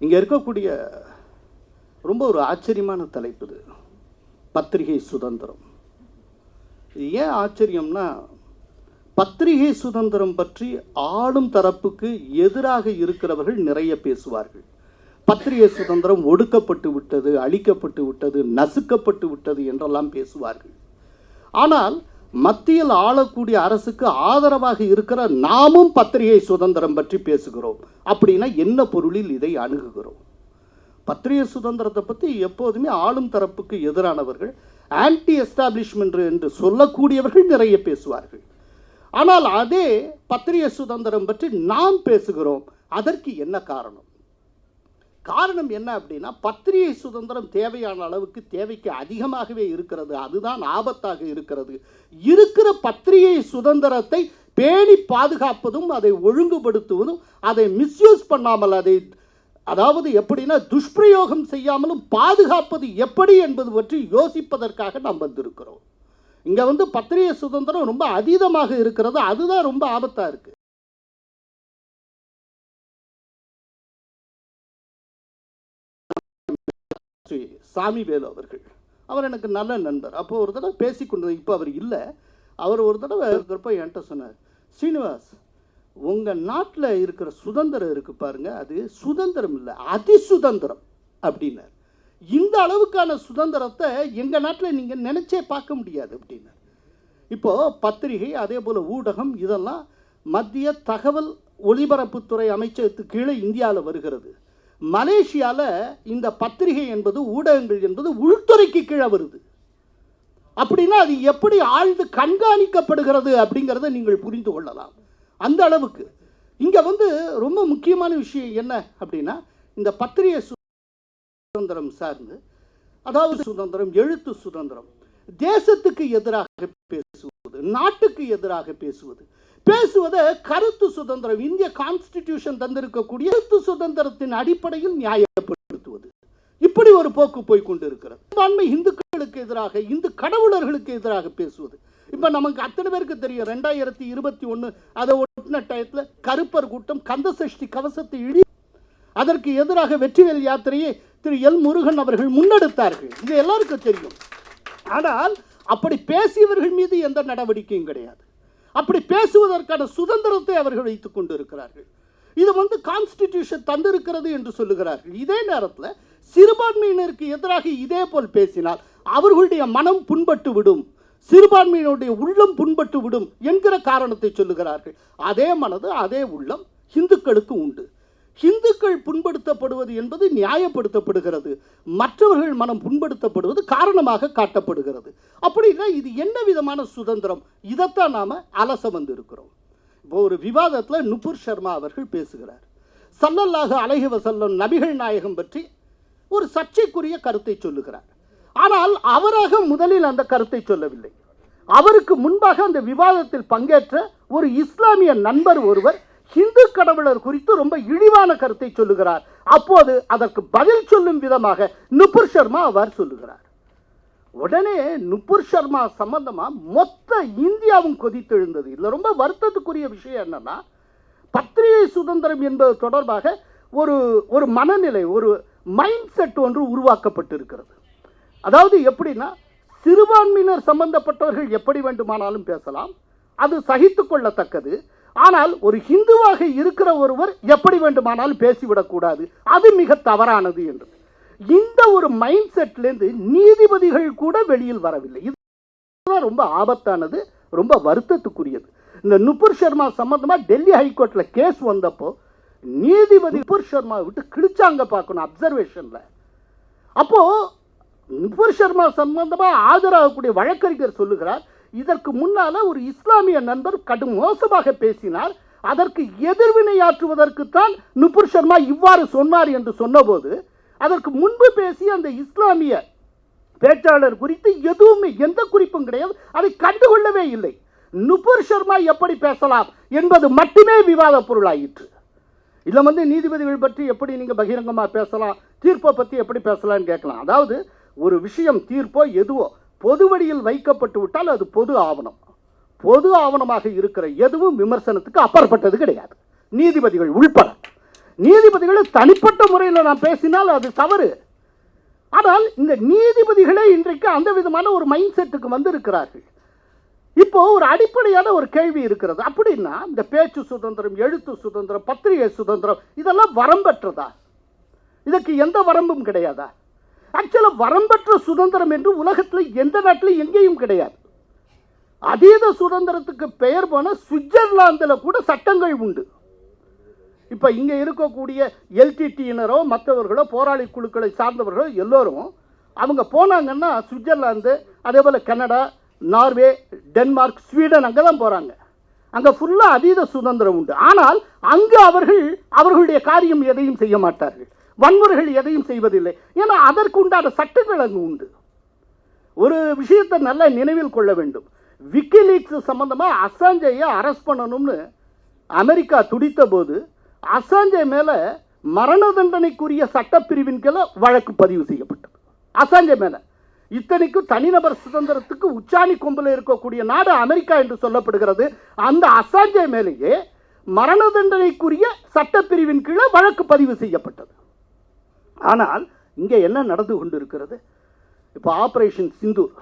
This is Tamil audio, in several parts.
இங்கே இருக்கக்கூடிய ரொம்ப ஒரு ஆச்சரியமான தலைப்பு இது, பத்திரிகை சுதந்திரம். இது ஏன் ஆச்சரியம்னா, பத்திரிகை சுதந்திரம் பற்றி ஆளும் தரப்புக்கு எதிராக இருக்கிறவர்கள் நிறைய பேசுவார்கள். பத்திரிகை சுதந்திரம் ஒடுக்கப்பட்டு விட்டது, அழிக்கப்பட்டு விட்டது, நசுக்கப்பட்டு விட்டது என்றெல்லாம் பேசுவார்கள். ஆனால் மத்தியில் ஆளக்கூடிய அரசுக்கு ஆதரவாக இருக்கிற நாமும் பத்திரிகை சுதந்திரம் பற்றி பேசுகிறோம். அப்படின்னா என்ன பொருளில் இதை அணுகுகிறோம்? பத்திரிகை சுதந்திரத்தை பற்றி எப்போதுமே ஆளும் தரப்புக்கு எதிரானவர்கள், ஆன்டி எஸ்டாப்ளிஷ்மெண்ட் என்று சொல்லக்கூடியவர்கள் நிறைய பேசுவார்கள். ஆனால் அதே பத்திரிகை சுதந்திரம் பற்றி நாம் பேசுகிறோம். அதற்கு என்ன காரணம்? காரணம் என்ன அப்படின்னா, பத்திரிகை சுதந்திரம் தேவையான அளவுக்கு தேவைக்கு அதிகமாகவே இருக்கிறது. அதுதான் ஆபத்தாக இருக்கிறது. இருக்கிற பத்திரிகை சுதந்திரத்தை பேணி பாதுகாப்பதும், அதை ஒழுங்குபடுத்துவதும், அதை மிஸ்யூஸ் பண்ணாமல், அதை அதாவது எப்படின்னா துஷ்பிரயோகம் செய்யாமலும் பாதுகாப்பது எப்படி என்பது பற்றி யோசிப்பதற்காக நாம் வந்திருக்கிறோம். இங்கே பத்திரிகை சுதந்திரம் ரொம்ப அதீதமாக இருக்கிறது. அதுதான் ரொம்ப ஆபத்தாக இருக்கு. சாமிவேலு அவர்கள், அவர் எனக்கு நல்ல நண்பர். அப்போ ஒரு தடவை பேசிக்கொண்டது, இப்போ அவர் இல்லை. அவர் ஒரு தடவை இருக்கிறப்ப என்கிட்ட சொன்னார், ஸ்ரீனிவாஸ், உங்கள் நாட்டில் இருக்கிற சுதந்திரம் இருக்கு பாருங்க, அது சுதந்திரம் இல்லை, அதிசுதந்திரம் அப்படின்னார். இந்த அளவுக்கான சுதந்திரத்தை எங்கள் நாட்டில் நீங்கள் நினைச்சே பார்க்க முடியாது அப்படின்னார். இப்போது பத்திரிகை, அதே போல் ஊடகம், இதெல்லாம் மத்திய தகவல் ஒலிபரப்புத்துறை அமைச்சகத்துக்கு கீழே இந்தியாவில் வருகிறது. மலேசியாவில் இந்த பத்திரிகை என்பது, ஊடகங்கள் என்பது உள்துறைக்கு கீழே வருது. அப்படின்னா அது எப்படி ஆழ்ந்து கண்காணிக்கப்படுகிறது அப்படிங்கிறத நீங்கள் புரிந்து கொள்ளலாம். அந்த அளவுக்கு இங்கே ரொம்ப முக்கியமான விஷயம் என்ன அப்படின்னா, இந்த பத்திரிகை சுதந்திரம் சார்ந்து, அதாவது சுதந்திரம், எழுத்து சுதந்திரம், தேசத்துக்கு எதிராக பேசுவது, நாட்டுக்கு எதிராக பேசுவதை கருத்து சுதந்திரம், இந்திய கான்ஸ்டிடியூஷன் தந்திருக்கக்கூடிய கருத்து சுதந்திரத்தின் அடிப்படையில் நியாயப்படுத்துவது, இப்படி ஒரு போக்கு போய்கொண்டு இருக்கிறது. இந்துக்களுக்கு எதிராக, இந்து கடவுளர்களுக்கு எதிராக பேசுவது. இப்போ நமக்கு அத்தனை பேருக்கு தெரியும், 2021 அதை ஒட்டின டயத்தில் கருப்பர் கூட்டம் கந்த சஷ்டி கவசத்தை இழி, அதற்கு எதிராக வெற்றிவேல் யாத்திரையை திரு எல் முருகன் அவர்கள் முன்னெடுத்தார்கள். இது எல்லாருக்கும் தெரியும். ஆனால் அப்படி பேசியவர்கள் மீது எந்த நடவடிக்கையும் கிடையாது. அப்படி பேசுவதற்கான சுதந்திரத்தை அவர்கள் வைத்துக் கொண்டு இருக்கிறார்கள். இது கான்ஸ்டிடியூஷன் தந்திருக்கிறது என்று சொல்லுகிறார்கள். இதே நேரத்தில் சிறுபான்மையினருக்கு எதிராக இதே போல் பேசினால் அவர்களுடைய மனம் புண்பட்டு விடும், சிறுபான்மையினுடைய உள்ளம் புண்பட்டு விடும் என்கிற காரணத்தை சொல்லுகிறார்கள். அதே மனது, அதே உள்ளம் இந்துக்களுக்கு உண்டு. இந்துக்கள் புண்படுத்தப்படுவது என்பது நியாயப்படுத்தப்படுகிறது, மற்றவர்கள் மனம் புண்படுத்தப்படுவது காரணமாக காட்டப்படுகிறது. அப்படின்னா இது என்ன விதமான சுதந்திரம்? இதைத்தான் நாம் அலச வந்திருக்கிறோம். இப்போ ஒரு விவாதத்தில் நுபுர் சர்மா அவர்கள் பேசுகிறார். ஸல்லல்லாஹு அலைஹி வஸல்லம் நபிகள் நாயகம் பற்றி ஒரு சர்ச்சைக்குரிய கருத்தை சொல்லுகிறார். ஆனால் அவராக முதலில் அந்த கருத்தை சொல்லவில்லை. அவருக்கு முன்பாக அந்த விவாதத்தில் பங்கேற்ற ஒரு இஸ்லாமிய நண்பர் ஒருவர் இந்து கடவுளர் குறித்து ரொம்ப இழிவான கருத்தை சொல்லுகிறார். அப்போது அதற்கு பதில் சொல்லும் விதமாக நுபுர் சர்மா அவர் சொல்லுகிறார். உடனே நுபுர் சர்மா சம்பந்தமா மொத்த இந்தியாவும் கொதித்தெழுந்தது. இதுல ரொம்ப வருத்தத்துக்குரிய விஷயம் என்னன்னா, பத்திரிகை சுதந்திரம் என்பது தொடர்பாக ஒரு மனநிலை, ஒரு மைண்ட் செட் ஒன்று உருவாக்கப்பட்டிருக்கிறது. அதாவது எப்படின்னா, சிறுபான்மையினர் சம்பந்தப்பட்டவர்கள் எப்படி வேண்டுமானாலும் பேசலாம், அது சகித்துக் கொள்ளத்தக்கது. ஆனால் ஒரு ஹிந்துவாக இருக்கிற ஒருவர் எப்படி வேண்டுமானாலும் பேசிவிடக்கூடாது, அது மிக தவறானது என்று இந்த ஒரு மைண்ட் செட்லேருந்து நீதிபதிகள் கூட வெளியில் வரவில்லை. இதுதான் ரொம்ப ஆபத்தானது, ரொம்ப வருத்தத்துக்குரியது. இந்த நுபுர் சர்மா சம்பந்தமா டெல்லி ஹைகோர்ட்ல கேஸ் வந்தப்போ நீதிபதி நுபுர் சர்மா விட்டு கிழிச்சாங்க பார்க்கணும் அப்சர்வேஷன்ல. அப்போ நுபுர் சர்மா சம்பந்தமா ஆஜராகக்கூடிய வழக்கறிஞர் சொல்லுகிறார், இதற்கு முன்னால ஒரு இஸ்லாமிய நண்பர் கடும் மோசமாக பேசினார், அதற்கு எதிர்வினையாற்றுவதற்குத்தான் நுபுர் சர்மா இவ்வாறு சொன்னார் என்று சொன்னபோது, அதற்கு முன்பு பேசிய அந்த இஸ்லாமிய பேச்சாளர் குறித்து எதுவுமே எந்த குறிப்பும் கிடையாது, அதை கண்டுகொள்ளவே இல்லை. நுபுர் சர்மா எப்படி பேசலாம் என்பது மட்டுமே விவாத பொருளாயிற்று. இதில் நீதிபதிகள் பற்றி எப்படி நீங்கள் பகிரங்கமாக பேசலாம், தீர்ப்பை பற்றி எப்படி பேசலாம்னு கேட்கலாம். அதாவது ஒரு விஷயம், தீர்ப்போ எதுவோ பொது வழியில் வைக்கப்பட்டு விட்டால் அது பொது ஆவணம். பொது ஆவணமாக இருக்கிற எதுவும் விமர்சனத்துக்கு அப்பாற்பட்டது கிடையாது, நீதிபதிகள் உள்பட. நீதிபதிகளை தனிப்பட்ட முறையில் நான் பேசினால் அது தவறு. ஆனால் இந்த நீதிபதிகளே இன்றைக்கு அந்த விதமான ஒரு மைண்ட் செட்டுக்கு வந்திருக்கிறார்கள். இப்போ ஒரு அடிப்படையான ஒரு கேள்வி இருக்கிறது. அப்படின்னா இந்த பேச்சு சுதந்திரம், எழுத்து சுதந்திரம், பத்திரிகை சுதந்திரம் இதெல்லாம் வரம்பற்றதா? இதற்கு எந்த வரம்பும் கிடையாதா? ஆக்சுவலாக வரம்பற்ற சுதந்திரம் என்று உலகத்தில் எந்த நாட்டிலும் எங்கேயும் கிடையாது. அதீத சுதந்திரத்துக்கு பெயர் போன சுவிட்சர்லாந்தில் கூட சட்டங்கள் உண்டு. இப்போ இங்கே இருக்கக்கூடிய எல்டிடியினரோ மற்றவர்களோ போராளி குழுக்களை சார்ந்தவர்களோ எல்லோரும் அவங்க போனாங்கன்னா சுவிட்சர்லாந்து, அதே போல் கனடா, நார்வே, டென்மார்க், ஸ்வீடன் அங்கே தான் போகிறாங்க. அங்கே ஃபுல்லாக அதீத சுதந்திரம் உண்டு. ஆனால் அங்கு அவர்களுடைய காரியம் எதையும் செய்ய மாட்டார்கள், வன்முறைகள் எதையும் செய்வதில்லை. ஏன்னா அதற்கு உண்டான சட்டங்கள் அங்கு உண்டு. ஒரு விஷயத்தை நல்லா நினைவில் கொள்ள வேண்டும். விக்கிலீக்ஸ் சம்பந்தமாக அசாஞ்சையை அரெஸ்ட் பண்ணணும்னு அமெரிக்கா துடித்த போது அசாஞ்சே மேலே மரண தண்டனைக்குரிய சட்டப்பிரிவின் கீழே வழக்கு பதிவு செய்யப்பட்டது. அசாஞ்சே மேலே. இத்தனைக்கும் தனிநபர் சுதந்திரத்துக்கு உச்சாணி கொம்பில் இருக்கக்கூடிய நாடு அமெரிக்கா என்று சொல்லப்படுகிறது. அந்த அசாஞ்சே மேலேயே மரண தண்டனைக்குரிய சட்டப்பிரிவின் கீழே வழக்கு பதிவு செய்யப்பட்டது. ஆனால் இங்கே என்ன நடந்து கொண்டிருக்கிறது? இப்போ ஆபரேஷன் சிந்தூர்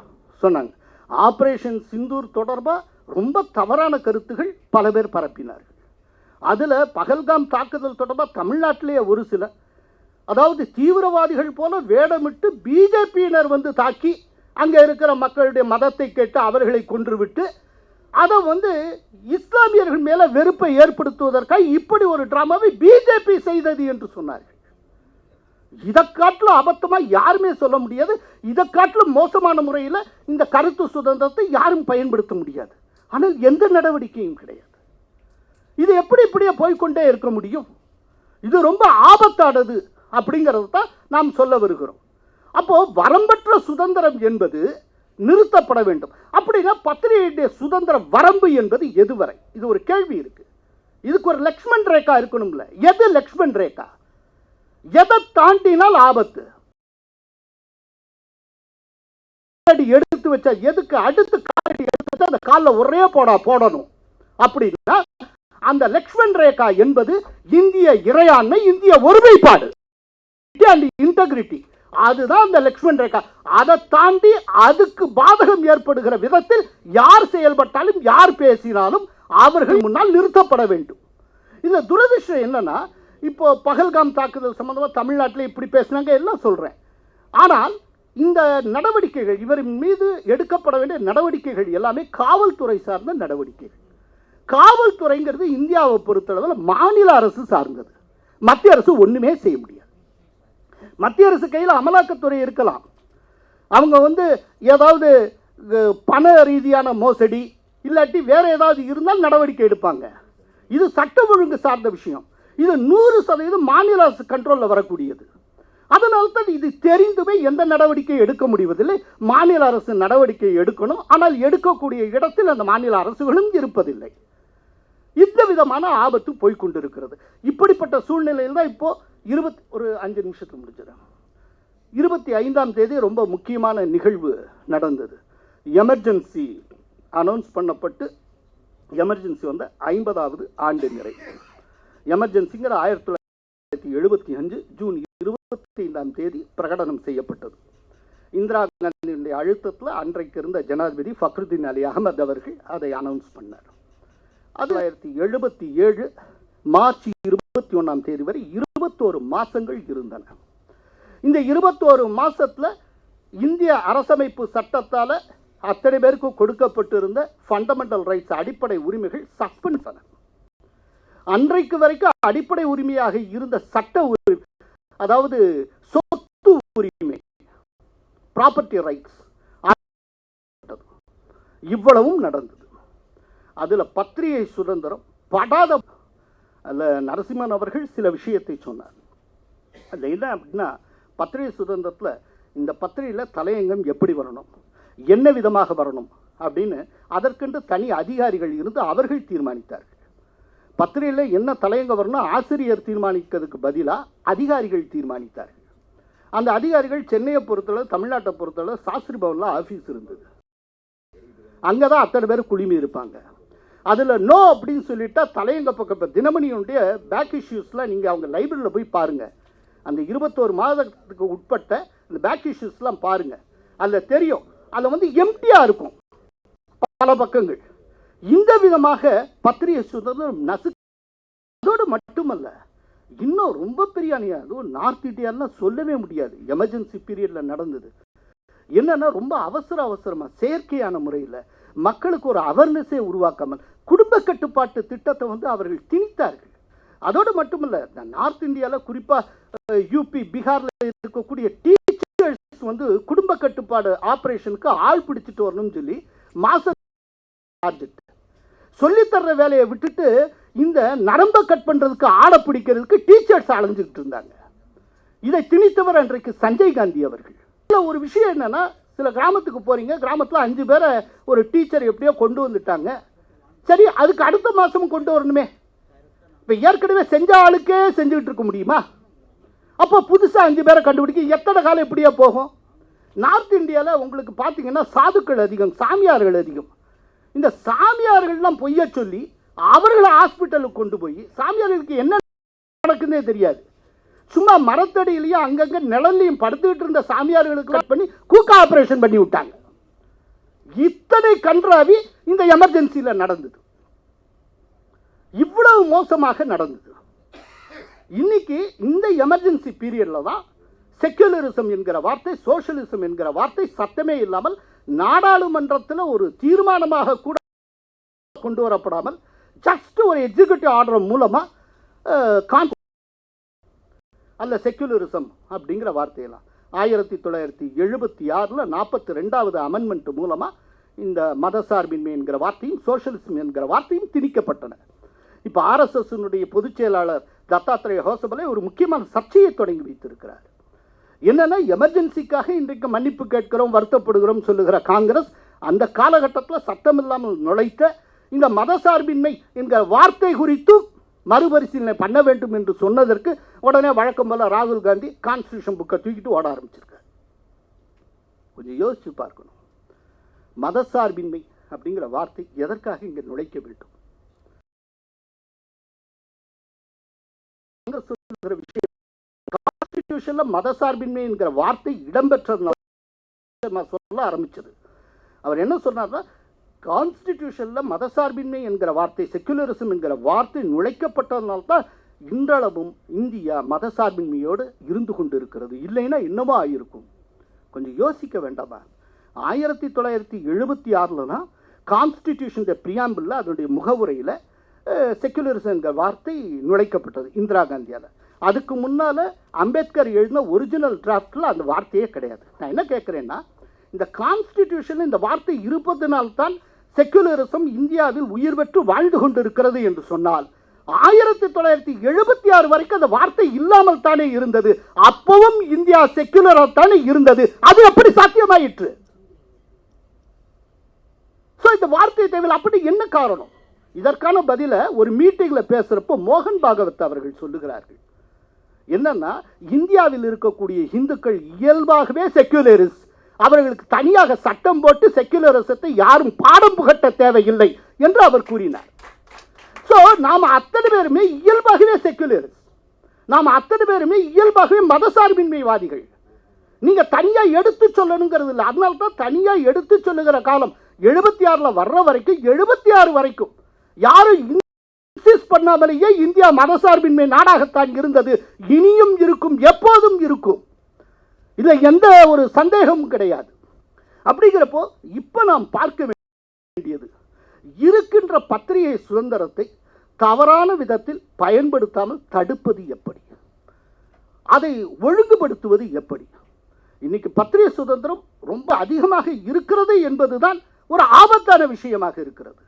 சொன்னாங்க. ஆபரேஷன் சிந்தூர் தொடர்பாக ரொம்ப தவறான கருத்துகள் பல பேர் பரப்பினார்கள். அதில் பகல்காம் தாக்குதல் தொடர்பாக தமிழ்நாட்டிலேயே ஒரு சில, அதாவது தீவிரவாதிகள் போல வேடமிட்டு பிஜேபியினர் வந்து தாக்கி அங்கே இருக்கிற மக்களுடைய மதத்தை கேட்டு அவர்களை கொன்றுவிட்டு அதை இஸ்லாமியர்கள் மேலே வெறுப்பை ஏற்படுத்துவதற்காக இப்படி ஒரு டிராமாவை பிஜேபி செய்தது என்று சொன்னார்கள். இதை காட்டிலும் அபத்தமாக யாருமே சொல்ல முடியாது. இதை காட்டிலும் மோசமான முறையில் இந்த கருத்து சுதந்திரத்தை யாரும் பயன்படுத்த முடியாது. ஆனால் எந்த நடவடிக்கையும் கிடையாது. இது எப்படி இப்படியே போய்கொண்டே இருக்க முடியும்? இது ரொம்ப ஆபத்தானது அப்படிங்கிறது தான் நாம் சொல்ல வருகிறோம். அப்போ வரம்பற்ற சுதந்திரம் என்பது நிறுத்தப்பட வேண்டும். அப்படின்னா பத்திரிகையுடைய சுதந்திர வரம்பு என்பது எதுவரை? இது ஒரு கேள்வி இருக்கு. இதுக்கு ஒரு லக்ஷ்மண் ரேகா இருக்கணும்ல. எது லக்ஷ்மண் ரேகா? எதை தாண்டினால் ஆபத்து? எடுத்து வச்சா எதுக்கு அடுத்து காலடி எடுத்து வச்சா அந்த காலில் ஒரே போடணும் அப்படின்னா அந்த லக்ஷ்மண் ரேகா என்பது இந்திய இறையாண்மை, இந்திய ஒருமைப்பாடு, இன்டெகிரிட்டி. அதுதான் அந்த லக்ஷ்மண் ரேகா. அதை தாண்டி அதுக்கு பாதகம் ஏற்படுகிற விதத்தில் யார் செயல்பட்டாலும் யார் பேசினாலும் அவர்கள் முன்னால் நிறுத்தப்பட வேண்டும். இந்த துரதிர்ஷ்டம் என்னன்னா, இப்போ பகல்காம் தாக்குதல் சம்பந்தமாக தமிழ்நாட்டில் இப்படி பேசினாங்க எல்லாம் சொல்றேன். ஆனால் இந்த நடவடிக்கைகள், இவரின் மீது எடுக்கப்பட வேண்டிய நடவடிக்கைகள் எல்லாமே காவல்துறை சார்ந்த நடவடிக்கைகள். காவல்துறைங்கிறது இந்தியாவை பொறுத்தளவில் மாநில அரசு சார்ந்தது. மத்திய அரசு ஒண்ணுமே செய்ய முடியாது. மத்திய அரசு கையில் அமலாக்கத்துறை இருக்கலாம். அவங்க ஏதாவது பண ரீதியான மோசடி இல்லாட்டி வேற ஏதாவது இருந்தால் நடவடிக்கை எடுப்பாங்க. இது சட்டம் ஒழுங்கு சார்ந்த விஷயம். இது 100% மாநில அரசு கண்ட்ரோலில் வரக்கூடியது. அதனால தான் இது தெரிந்துமே எந்த நடவடிக்கை எடுக்க முடிவதில்லை. மாநில அரசு நடவடிக்கை எடுக்கணும். ஆனால் எடுக்கக்கூடிய இடத்தில் அந்த மாநில அரசுகளும் இருப்பதில்லை. இந்த விதமான ஆபத்து போய்கொண்டிருக்கிறது. இப்படிப்பட்ட சூழ்நிலையில் தான் இப்போ 5 நிமிஷத்துக்கு முடிஞ்சிடும். 25ஆம் தேதி ரொம்ப முக்கியமான நிகழ்வு நடந்தது. எமர்ஜென்சி அனௌன்ஸ் பண்ணப்பட்டு எமர்ஜென்சி 50வது ஆண்டு நிறைவு. எமர்ஜென்சிங்கிற 1975 ஜூன் 25ஆம் தேதி பிரகடனம் செய்யப்பட்டது. இந்திரா காந்தியினுடைய அழுத்தத்தில் அன்றைக்கு இருந்த ஜனாதிபதி ஃபக்ருதீன் அலி அகமது அவர்கள் அதை அனௌன்ஸ் பண்ணார். 1977 மார்ச் 21ஆம் தேதி வரை 21 மாசங்கள் இருந்தன. இந்த 21 மாசத்துல இந்திய அரசமைப்பு சட்டத்தால் அத்தனை பேருக்கு கொடுக்கப்பட்டிருந்த ஃபண்டமெண்டல் ரைட்ஸ், அடிப்படை உரிமைகள் சஸ்பெண்ட் ஆன. அன்றைக்கு வரைக்கும் அடிப்படை உரிமையாக இருந்த சட்ட உரிமை, அதாவது சொத்து உரிமை, ப்ராப்பர்ட்டி ரைட்ஸ், இவ்வளவும் நடந்தது. அதுல பத்திரிகை சுதந்திரம் படாத நரசிம்மன் அவர்கள் சில விஷயத்தை சொன்னார். அதுல என்ன அப்படின்னா, பத்திரிகை சுதந்திரத்துல இந்த பத்திரிகையில தலையங்கம் எப்படி வரணும், என்ன விதமாக வரணும் அப்படின்னு அதற்கென்று தனி அதிகாரிகள் இருந்து அவர்கள் தீர்மானித்தார்கள். பத்திரிகையில் என்ன தலையங்க வரணும் ஆசிரியர் தீர்மானிக்கிறதுக்கு பதிலாக அதிகாரிகள் தீர்மானித்தார்கள். அந்த அதிகாரிகள் சென்னையை பொறுத்தளவு, தமிழ்நாட்டை பொறுத்தளவு சாஸ்திரி பவனில் ஆஃபீஸ் இருந்தது. அங்கே தான் அத்தனை பேர் குழுமி இருப்பாங்க. அதில் நோ அப்படின்னு சொல்லிட்டா தலையங்க பக்கம் தினமணியுடைய பேக் இஷ்யூஸ்லாம் நீங்கள் அவங்க லைப்ரரியில் போய் பாருங்கள். அந்த 21 மாதத்துக்கு உட்பட்ட இந்த பேக் இஷ்யூஸ்லாம் பாருங்கள். அதில் தெரியும், அதில் வந்து எம்டியாக இருக்கும் பல பக்கங்கள். இந்த விதமாக பத்திரிகை சுதந்திரம் அதோடு மட்டுமல்ல, இன்னும் ரொம்ப பெரிய அணியா, அதுவும் நார்த் இந்தியாலாம் சொல்லவே முடியாது. எமர்ஜென்சி பீரியடில் நடந்தது என்னன்னா, ரொம்ப அவசரமாக செயற்கையான முறையில் மக்களுக்கு ஒரு அவேர்னஸே உருவாக்காமல் குடும்ப கட்டுப்பாட்டு திட்டத்தை வந்து அவர்கள் திணித்தார்கள். அதோடு மட்டுமல்ல, நார்த் இந்தியாவில் குறிப்பாக யூபி பீகாரில் இருக்கக்கூடிய டீச்சர்ஸ் வந்து குடும்ப கட்டுப்பாடு ஆப்ரேஷனுக்கு ஆள் பிடிச்சிட்டு வரணும்னு சொல்லி மாச ப்ராஜெக்ட் சொல்லித்தர்ற வேலையை விட்டுட்டு இந்த நரம்பை கட் பண்ணுறதுக்கு ஆளை பிடிக்கிறதுக்கு டீச்சர்ஸ் அலைஞ்சிக்கிட்டு இருந்தாங்க. இதை திணித்தவர் அன்றைக்கு சஞ்சய் காந்தி அவர்கள். ஒரு விஷயம் என்னன்னா, சில கிராமத்துக்கு போறீங்க, கிராமத்தில் 5 பேரை ஒரு டீச்சர் எப்படியோ கொண்டு வந்துட்டாங்க. சரி, அதுக்கு அடுத்த மாதமும் கொண்டு வரணுமே. இப்போ ஏற்கனவே செஞ்ச ஆளுக்கே செஞ்சுக்கிட்டு இருக்க முடியுமா? அப்போ புதுசாக 5 பேரை கண்டுபிடிக்க எத்தனை காலம் இப்படியே போகும்? நார்த் இந்தியாவில் உங்களுக்கு பார்த்தீங்கன்னா சாதுக்கள் அதிகம், சாமியார்கள் அதிகம். இந்த சாமியார்கள்லாம் பொய்ய சொல்லி அவர்களை ஹாஸ்பிட்டலுக்கு கொண்டு போய் சாமியார்களுக்கு என்ன நடக்குன்னே தெரியாது. சும்மா மரத்தடியிலையும் அங்கங்க நிழல்லையும் படுத்துக்கிட்டு இருந்த சாமியார்களுக்கு பண்ணி கூக்கா ஆபரேஷன் பண்ணி விட்டாங்க. இத்தனை கன்றாவி இந்த எமர்ஜென்சியில் நடந்தது. இவ்வளவு மோசமாக நடந்தது. இன்னைக்கு இந்த எமர்ஜென்சி பீரியட்ல தான் செக்யுலரிசம் என்கிற வார்த்தை, சோசியலிசம் என்கிற வார்த்தை சத்தமே இல்லாமல் நாடாளுமன்றத்தில் ஒரு தீர்மானமாக கூட கொண்டு வரப்படாமல் ஜஸ்ட் ஒரு எக்ஸிக்யூட்டிவ் ஆர்டர் மூலமா அல்ல செக்யுலரிசம் அப்படிங்கிற வார்த்தையெல்லாம் 1976 42வது அமெண்ட்மெண்ட் மூலமா இந்த மதசார்பின்மை என்கிற வார்த்தையும் சோசியலிசம் என்கிற வார்த்தையும் திணிக்கப்பட்டன. இப்போ ஆர்எஸ்எஸ் பொதுச் செயலாளர் தத்தாத்ரேய ஹோசபலே ஒரு முக்கியமான சர்ச்சையை தொடங்கி வைத்திருக்கிறார். என்னன்னா, எமர்ஜென்சிக்காக இன்றைக்கு மன்னிப்பு கேட்கிறோம், வருத்தப்படுகிறோம் சொல்லுகிற காங்கிரஸ் அந்த காலகட்டத்தில் சட்டம் இல்லாமல் நுழைத்த இந்த மதசார்பின்மை என்கிற வார்த்தை குறித்து மறுபரிசீலனை பண்ண வேண்டும் என்று சொன்னதற்கு உடனே வழக்கம் போல ராகுல் காந்தி கான்ஸ்டிடியூஷன் புக்கை தூக்கிட்டு ஓட ஆரம்பிச்சிருக்கார். கொஞ்சம் யோசிச்சு பார்க்கணும். மதசார்பின்மை அப்படிங்கிற வார்த்தை எதற்காக இங்கே நுழைக்க வேண்டும்? விஷயம் கான்ஸ்டிடியூஷன்ல மதசார்பின்மை என்கிற வார்த்தை இடம்பெற்றதுனால சொல்ல ஆரம்பிச்சது. அவர் என்ன சொன்னார்னா, கான்ஸ்டிடியூஷன்ல மதசார்பின்மை என்கிற வார்த்தை, செக்யுலரிசம் என்கிற வார்த்தை நுழைக்கப்பட்டதனால்தான் இன்றளவும் இந்தியா மதசார்பின்மையோடு இருந்து கொண்டு இருக்கிறது. இல்லைன்னா என்னமோ ஆயிருக்கும். கொஞ்சம் யோசிக்க வேண்டாமா? 1976 தான் கான்ஸ்டிடியூஷன் பிரியாம்பிள் அதனுடைய முகவுரையில் செக்யுலரிசம் என்கிற வார்த்தை நுழைக்கப்பட்டது இந்திரா காந்தியால். அதுக்கு முன்னால அம்பேத்கர் எழுதின ஒரிஜினல் டிராஃப்டில் அந்த வார்த்தையே கிடையாது. நான் என்ன கேட்குறேன்னா, இந்த கான்ஸ்டிடியூஷன் இந்த வார்த்தை இருப்பதனால்தான் செக்யுலரிசம் இந்தியாவில் உயிர் பெற்று வாழ்ந்து கொண்டிருக்கிறது என்று சொன்னால் 1976 வரைக்கும் அந்த வார்த்தை இல்லாமல் தானே இருந்தது. அப்பவும் இந்தியா செக்யுலரா தானே இருந்தது. அது எப்படி சாத்தியமாயிற்று? இந்த வார்த்தை தேவையில் அப்படி என்ன காரணம்? இதற்கான பதில ஒரு மீட்டிங்ல பேசுறப்போ மோகன் பாகவத் அவர்கள் சொல்லுகிறார்கள். என்னன்னா, இந்தியாவில் இருக்கக்கூடிய இந்துக்கள் இயல்பாகவே செக்யுலரிஸ்ட். அவர்களுக்கு தனியாக சட்டம் போட்டு செக்யுலரிசத்தை யாரும் பாடம் புகட்ட தேவையில்லை என்று அவர் கூறினார். சோ நாம அத்தனை பேருமே இயல்பாகவே செக்யுலரிஸ்ட். நாம அத்தனை பேருமே இயல்பாகவே மதசார்பின்மைவாதிகள். நீங்க தனியா எடுத்து சொல்லணுங்கிறது இல்லை. அதனால தான் தனியா எடுத்து சொல்லுகிற காலம் 76 வர்ற வரைக்கும் 76 வரைக்கும் யாரும் இன்சிஸ்ட் பண்ணாமலேயே இந்தியா மதசார்பின்மை நாடாகத்தான் இருந்தது. இனியும் இருக்கும், எப்போதும் இருக்கும். இதுல எந்த ஒரு சந்தேகமும் கிடையாது. அப்படிங்கிறப்போ இப்ப நாம் பார்க்க வேண்டியது, இருக்கின்ற பத்திரிகை சுதந்திரத்தை தவறான விதத்தில் பயன்படுத்தாமல் தடுப்பது எப்படி, அதை ஒழுங்குபடுத்துவது எப்படி. இன்னைக்கு பத்திரிகை சுதந்திரம் ரொம்ப அதிகமாக இருக்கிறது என்பதுதான் ஒரு ஆபத்தான விஷயமாக இருக்கிறது.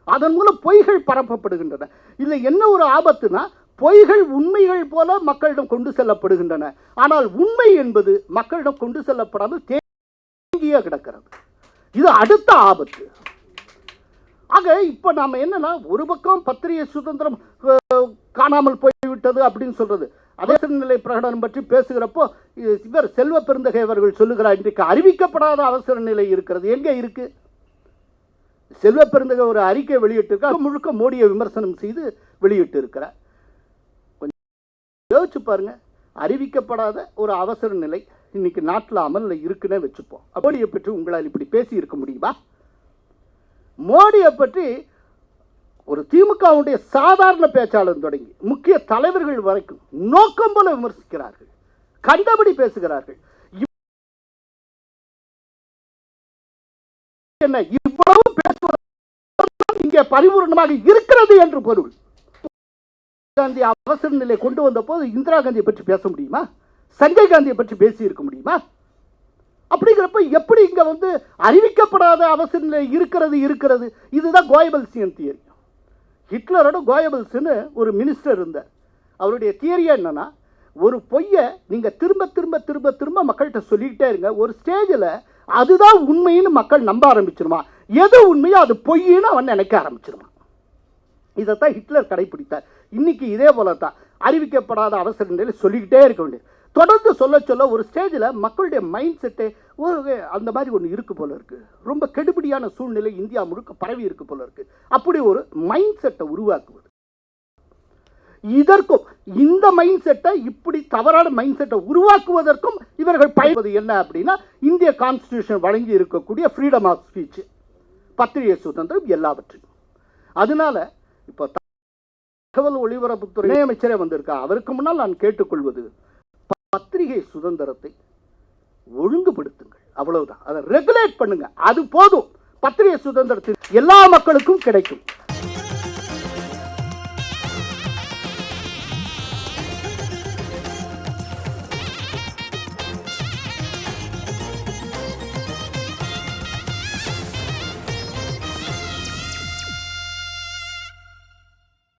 அதன் மூலம் பொய்கள் பரப்பப்படுகின்றன. இதுல என்ன ஒரு ஆபத்துனா, பொய்கள் உண்மைகள் போல மக்களிடம் கொண்டு செல்லப்படுகின்றன. ஆனால் உண்மை என்பது மக்களிடம் கொண்டு செல்லப்படாமல் தேங்கியே கிடக்கிறது. இது அடுத்த ஆபத்து. ஆக இப்ப நாம என்னன்னா, ஒரு பக்கம் பத்திரிகை சுதந்திரம் காணாமல் போய்விட்டது அப்படின்னு சொல்றது. அவசர நிலை பிரகடனம் பற்றி பேசுகிறப்போ இவர் செல்வ பெருந்தகை அவர்கள் சொல்லுகிறார், இன்றைக்கு அறிவிக்கப்படாத அவசர நிலை இருக்கிறது. எங்க இருக்கு? செல்வ பெருந்தகை ஒரு அறிக்கை வெளியிட்டிருக்கார், முழுக்க மோடியை விமர்சனம் செய்து வெளியிட்டு இருக்கிறார். கொஞ்சம் யோசிச்சு பாருங்க. அறிவிக்கப்படாத ஒரு அவசர நிலை இன்னைக்கு நாட்டில் அமல்ல இருக்குன்னு வச்சுப்போம். மோடியை பற்றி உங்களால் இப்படி பேசி இருக்க முடியுமா? மோடியை பற்றி ஒரு திமுகவுடைய சாதாரண பேச்சாளர் தொடங்கி முக்கிய தலைவர்கள் வரைக்கும் நோக்கம் போல விமர்சிக்கிறார்கள், கண்டபடி பேசுகிறார்கள். என்ன இவ்வளவு பேசுவது இங்கே பரிபூர்ணமாக இருக்கிறது என்று பொருள். காந்தி அவசர நிலை கொண்டு வந்த போது இந்திரா காந்தியை பற்றி பேச முடியுமா? சஞ்சய் காந்தியை பற்றி பேசி இருக்க முடியுமா? அப்படிங்கிறப்ப எப்படி இங்க வந்து அறிவிக்கப்படாத அவசர நிலை இருக்கிறது? இதுதான் கோயபல்சியன் தியரி. ஹிட்லரோட கோயபல்ஸ்னு ஒரு மினிஸ்டர் இருந்தார். அவருடைய தியரியா என்னன்னா, ஒரு பொய்யை நீங்க திரும்ப திரும்ப திரும்ப திரும்ப மக்கள்கிட்ட சொல்லிக்கிட்டே இருங்க, ஒரு ஸ்டேஜில் அதுதான் உண்மைன்னு மக்கள் நம்ப ஆரம்பிச்சிருமா, எது உண்மையோ அது பொய்ன்னு அவன் நினைக்க ஆரம்பிச்சிருமா. இதைத்தான் ஹிட்லர் கடைபிடித்தார். இன்னைக்கு இதே போல தான் அறிவிக்கப்படாத அவசர நிலையில சொல்லிக்கிட்டே இருக்க வேண்டியது. தொடர்ந்து சொல்ல ஒரு ஸ்டேஜில் மக்களுடைய மைண்ட் செட்டே ஒரு அந்த மாதிரி ஒன்று இருக்கு போல இருக்கு. ரொம்ப கெடுபிடியான சூழ்நிலை இந்தியா முழுக்க பரவி இருக்கு போல இருக்கு. அப்படி ஒரு மைண்ட் செட்டை உருவாக்குவது, இதற்கும் இந்த மைண்ட் செட்டை இப்படி தவறான மைண்ட் செட்டை உருவாக்குவதற்கும் இவர்கள் பயன்படுவது என்ன அப்படின்னா, இந்திய கான்ஸ்டிடியூஷன் வழங்கி இருக்கக்கூடிய ஃப்ரீடம் ஆஃப் ஸ்பீச், பத்திரிகை சுதந்திரம் எல்லாவற்றையும். அதனால இப்போ தகவல் ஒலிபரப்புத்துறை அமைச்சரே வந்திருக்கா, அவருக்கு முன்னால் நான் கேட்டுக்கொள்வது, பத்திரிகை சுதந்திரத்தை ஒழுங்குபடுத்துங்கள், அவ்வளவுதான். அதை ரெகுலேட் பண்ணுங்க, அது போதும். பத்திரிகை சுதந்திரத்தில் எல்லா மக்களுக்கும் கிடைக்கும்.